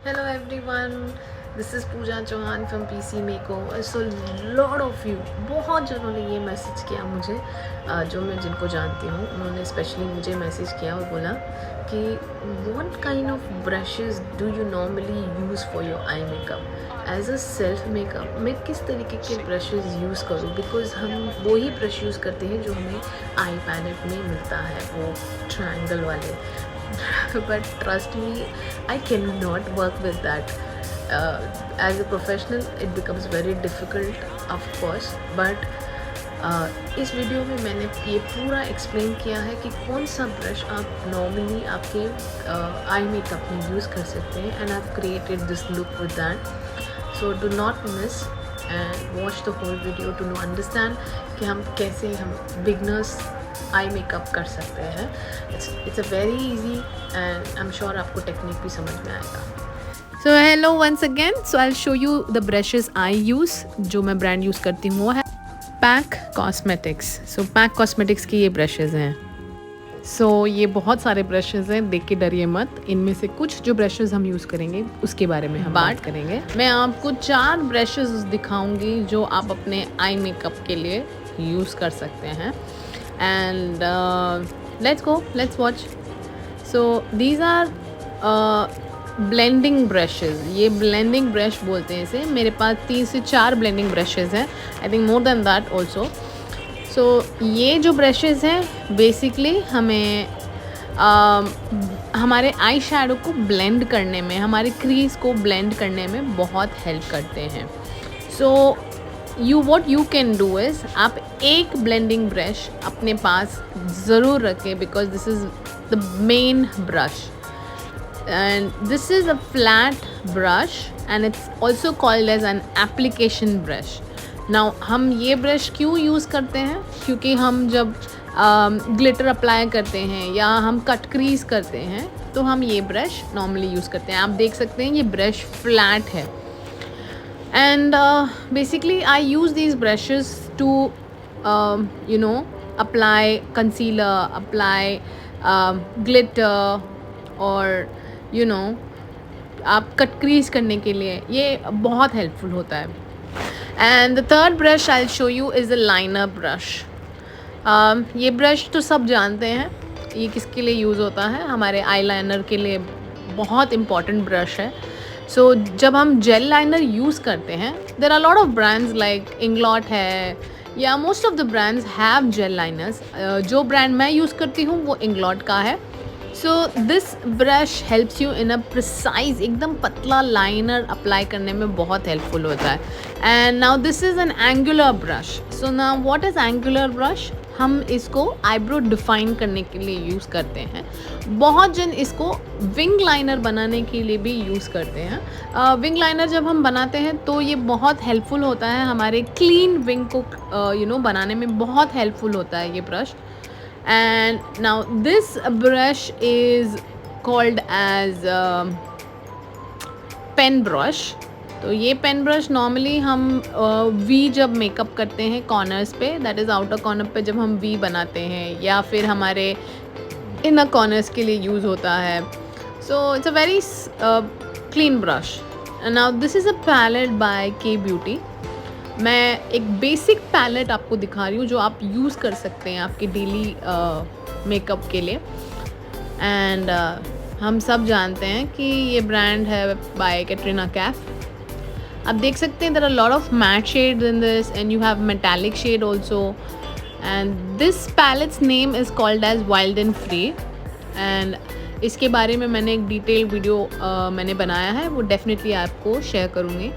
Hello everyone, this is Pooja Chauhan from PC Makeover. So lot of you, बहुत जनों ने ये message किया मुझे, जो मैं जिनको जानती हूँ उन्होंने स्पेशली मुझे मैसेज किया और बोला कि what kind of brushes do you normally use for your eye makeup? As a self makeup मैं किस तरीके के brushes यूज़ करूँ, बिकॉज हम वही ब्रश यूज़ करते हैं जो हमें आई पैलेट में मिलता है, वो ट्रायंगल वाले. But trust me, I cannot work with that. As a professional, it becomes very difficult, of course. But इस वीडियो में मैंने ये पूरा एक्सप्लेन किया है कि कौन सा ब्रश आप नॉर्मली आपके आई मेकअप में यूज़ कर सकते हैं. And I have created this look with that. So do not miss and watch the whole video to know understand कि हम कैसे हम बिगनर्स आई मेकअप कर सकते हैं. It's a very easy and I am sure आपको technique भी समझ में आएगा. So hello once again. So I show you the brushes I use. जो मैं ब्रांड यूज़ करती हूँ वो है PAC cosmetics. So PAC cosmetics की ये ब्रशेज़ हैं. सो ये बहुत सारे ब्रशेज़ हैं, देख के डरिए मत. इनमें से कुछ जो ब्रशेज़ हम यूज़ करेंगे उसके बारे में हम बात करेंगे. मैं आपको 4 ब्रशेज़ दिखाऊंगी जो आप अपने आई मेकअप के लिए यूज़ कर सकते हैं. And let's watch. So these are blending brushes. ये ब्लेंडिंग ब्रश बोलते हैं इसे. मेरे पास 3 से 4 ब्लेंडिंग ब्रशेज़ हैं. I think more than that also. So ये जो ब्रशेज़ हैं बेसिकली हमें हमारे आई शैडो को ब्लेंड करने में, हमारे क्रीज को ब्लेंड करने में बहुत हेल्प करते हैं. सो what you can do is आप एक ब्लेंडिंग ब्रश अपने पास ज़रूर रखें, because this is the main brush. and this is a flat brush and it's also called as an application brush. now हम ये ब्रश क्यों यूज़ करते हैं? क्योंकि हम जब ग्लिटर अप्लाई करते हैं या हम कट क्रीज करते हैं तो हम ये ब्रश नॉर्मली यूज़ करते हैं. आप देख सकते हैं ये ब्रश फ्लैट है. and basically I use these brushes to apply concealer, apply glitter, और आप कट क्रीज करने के लिए ये बहुत हेल्पफुल होता है. And the third brush I show you is a liner brush. ये ब्रश तो सब जानते हैं ये किसके लिए यूज़ होता है. हमारे आई लाइनर के लिए बहुत इम्पॉर्टेंट ब्रश है. सो जब हम जेल लाइनर यूज़ करते हैं, there are lot of brands like Inglot है या most of the brands have gel liners. जो ब्रांड मैं यूज़ करती हूँ वो इंग्लॉट का है. So this brush helps you in a precise, एकदम पतला लाइनर अप्लाई करने में बहुत हेल्पफुल होता है. And now this is an angular brush. So now what is angular brush? हम इसको आईब्रो डिफाइन करने के लिए यूज़ करते हैं. बहुत जन इसको विंग लाइनर बनाने के लिए भी यूज़ करते हैं. विंग लाइनर जब हम बनाते हैं तो ये बहुत हेल्पफुल होता है, हमारे क्लीन विंग को बनाने में बहुत हेल्पफुल होता है ये brush. and now this brush is called as pen brush. तो ये पेन ब्रश नॉर्मली हम वी जब मेकअप करते हैं कॉर्नर्स पे, दैट इज़ आउटर कॉर्नर पे जब हम वी बनाते हैं, या फिर हमारे इनर कॉर्नर्स के लिए यूज़ होता है. So it's a very clean brush. Now this is a palette by K beauty. मैं एक बेसिक पैलेट आपको दिखा रही हूँ जो आप यूज़ कर सकते हैं आपके डेली मेकअप के लिए. एंड हम सब जानते हैं कि ये ब्रांड है बाय कैटरीना कैफ. आप देख सकते हैं there are lot of matte shades in this and you have metallic shade also. And this palette's name is called as wild and free. And इसके बारे में मैंने एक डिटेल वीडियो मैंने बनाया है, वो डेफिनेटली आपको शेयर करूँगी.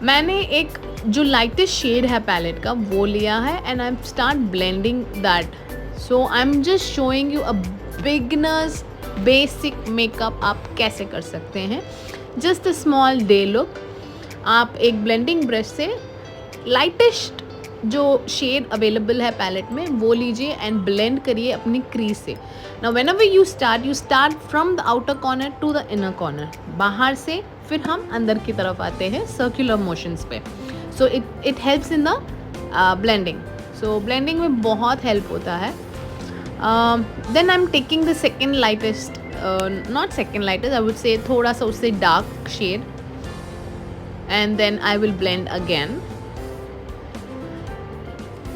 मैंने एक जो लाइटेस्ट शेड है पैलेट का वो लिया है and I start blending that. So I am just showing you a beginners basic makeup आप कैसे कर सकते हैं. Just a small day look. आप एक ब्लेंडिंग ब्रश से लाइटेस्ट जो शेड अवेलेबल है पैलेट में वो लीजिए एंड ब्लेंड करिए अपनी क्रीज से. Now whenever you start from the outer corner to the inner corner. बाहर से फिर हम अंदर की तरफ आते हैं सर्कुलर मोशंस पे. So it helps in the blending. So blending में बहुत हेल्प होता है. Then I am taking the second lightest not second lighter, I would say थोड़ा सा उससे dark shade, and then I will blend again.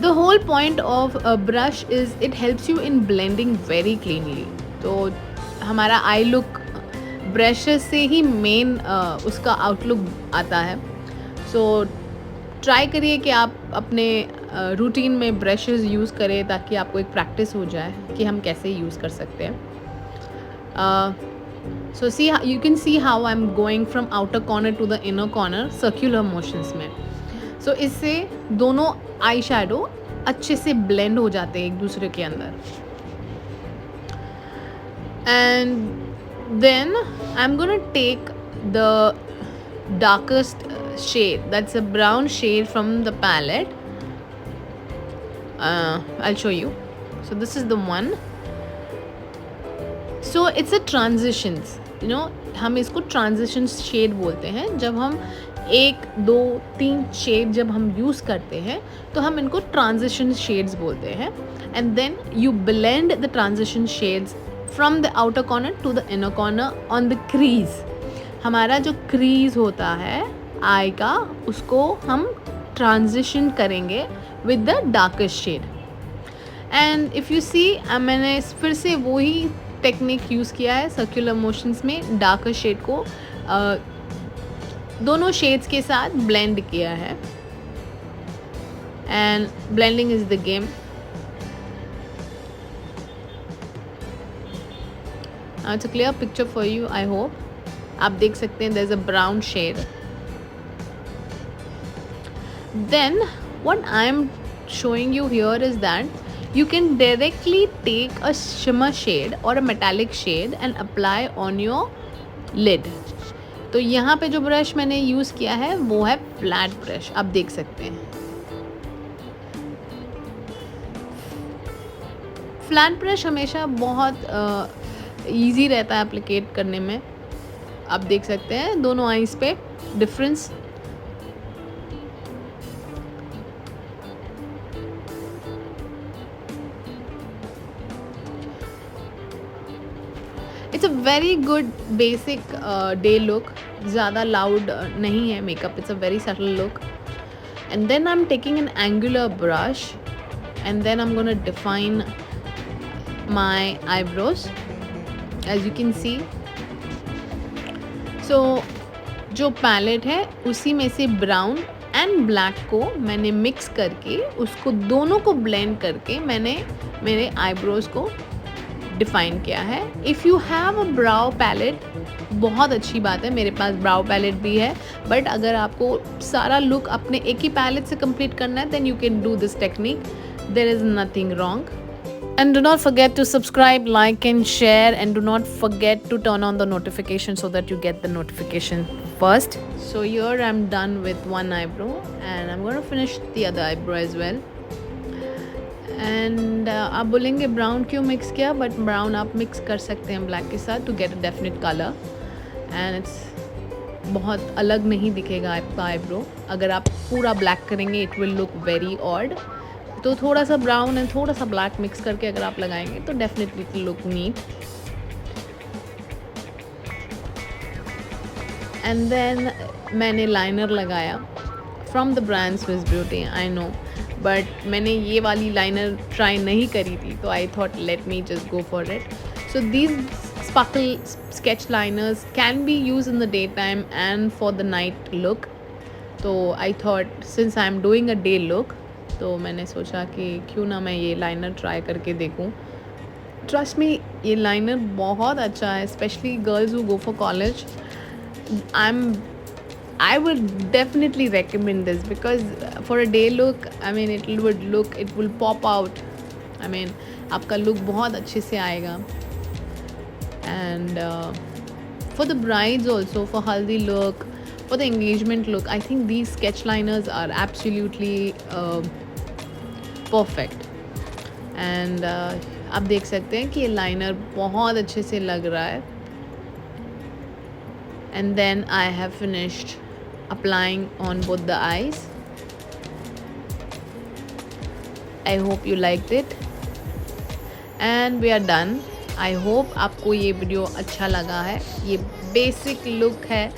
The whole point of a brush is it helps you in blending very cleanly. तो हमारा I look brushes से ही main उसका outlook आता है. So try करिए कि आप अपने रूटीन में ब्रशेस यूज़ करें ताकि आपको एक प्रैक्टिस हो जाए कि हम कैसे यूज़ कर सकते हैं. So see you can see how I am going from outer corner to the inner corner circular motions में. सो इससे दोनों आई शैडो अच्छे से ब्लेंड हो जाते हैं एक दूसरे के अंदर. And then I am gonna take the darkest shade, that's a brown shade from the palette. I'll show you. So this is the one. So it's a transitions, you know, हम इसको transition shade बोलते हैं. जब हम 1 2 3 shade जब हम use करते हैं तो हम इनको transition shades बोलते हैं. And then you blend the transition shades from the outer corner to the inner corner on the crease. हमारा जो crease होता है आई का, उसको हम ट्रांजिशन करेंगे with the darkest shade. And if you see, मैंने फिर से वही टेक्निक यूज़ किया है सर्कुलर मोशंस में. डार्केस्ट शेड को दोनों शेड्स के साथ ब्लेंड किया है. And blending is the game. It's a clear picture for you, I hope. आप देख सकते हैं there is a brown shade. Then what I am showing you here is that you can directly take a shimmer shade or a metallic shade and apply on your lid. तो यहाँ पे जो brush मैंने use किया है वो है flat brush, आप देख सकते हैं. फ्लैट ब्रश हमेशा बहुत ईजी रहता है एप्लीकेट करने में. आप देख सकते हैं दोनों आईज पे difference. It's a very good basic day look. ज़्यादा लाउड नहीं है makeup. It's a very subtle look. And then I am taking an angular brush and then I am gonna define my eyebrows as you can see. So जो palette है उसी में से brown and black को मैंने mix करके उसको दोनों को ब्लेंड करके मैंने मेरे आईब्रोज को डिफ़ाइन किया है. If you have a brow palette, बहुत अच्छी बात है. मेरे पास ब्राउ पैलेट भी है. बट अगर आपको सारा लुक अपने एक ही पैलेट से कंप्लीट करना है then you can do this technique. There is nothing wrong. And do not forget to subscribe, like and share, and do not forget to turn on the notification so that you get the notification first. So here I'm done with one eyebrow and I'm going to finish the other eyebrow as well. And आप बोलेंगे brown क्यों mix किया, but brown आप mix कर सकते हैं black के साथ to get a definite colour. And it's बहुत अलग नहीं दिखेगा आपका आईब्रो. अगर आप पूरा ब्लैक करेंगे it will look very odd. तो थोड़ा सा ब्राउन एंड थोड़ा सा ब्लैक मिक्स करके अगर आप लगाएंगे तो definitely it will look neat. And then मैंने लाइनर लगाया from the brand Swiss Beauty. I know, but मैंने ये वाली लाइनर ट्राई नहीं करी थी तो I thought let me just go for it. So these sparkle sketch liners can be use in the day time and for the night look. तो I thought since I am doing a day look तो मैंने सोचा कि क्यों ना मैं ये liner try करके देखूं. ट्रस्ट मी, ये लाइनर बहुत अच्छा है, specially girls who go for college. I would definitely recommend this because for a day look, I mean it will pop out. I mean आपका look बहुत अच्छे से आएगा. And for the brides also, for haldi look, for the engagement look, I think these sketch liners are absolutely perfect. And आप देख सकते हैं कि ये लाइनर बहुत अच्छे से लग रहा है. And then I have finished applying on both the eyes. I hope you liked it and we are done. I hope आपको ये वीडियो अच्छा लगा है। ये बेसिक लुक है,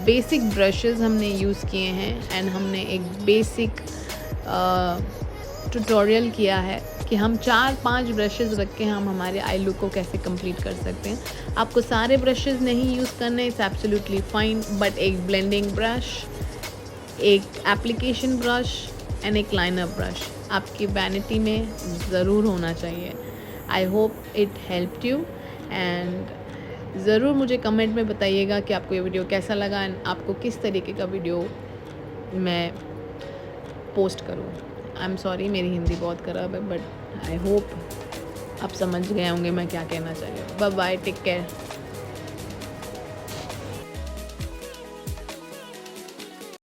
बेसिक ब्रशेज़ हमने यूज़ किए हैं एंड हमने एक बेसिक ट्यूटोरियल किया है कि हम 4-5 ब्रशेज़ रख के हम हमारे आई लुक को कैसे कंप्लीट कर सकते हैं। आपको सारे ब्रशेज़ नहीं यूज़ करने, इट्स एब्सोल्युटली फाइन, बट एक ब्लेंडिंग ब्रश, एक एप्लीकेशन ब्रश एंड एक लाइनर ब्रश आपकी वैनिटी में ज़रूर होना चाहिए। I hope it helped you and ज़रूर मुझे कमेंट में बताइएगा कि आपको ये वीडियो कैसा लगा एंड आपको किस तरीके का वीडियो मैं पोस्ट करूँ। आई एम सॉरी, मेरी हिंदी बहुत ख़राब है, बट आई होप आप समझ गए होंगे मैं क्या कहना चाह रही हूँ। Bye bye, take care.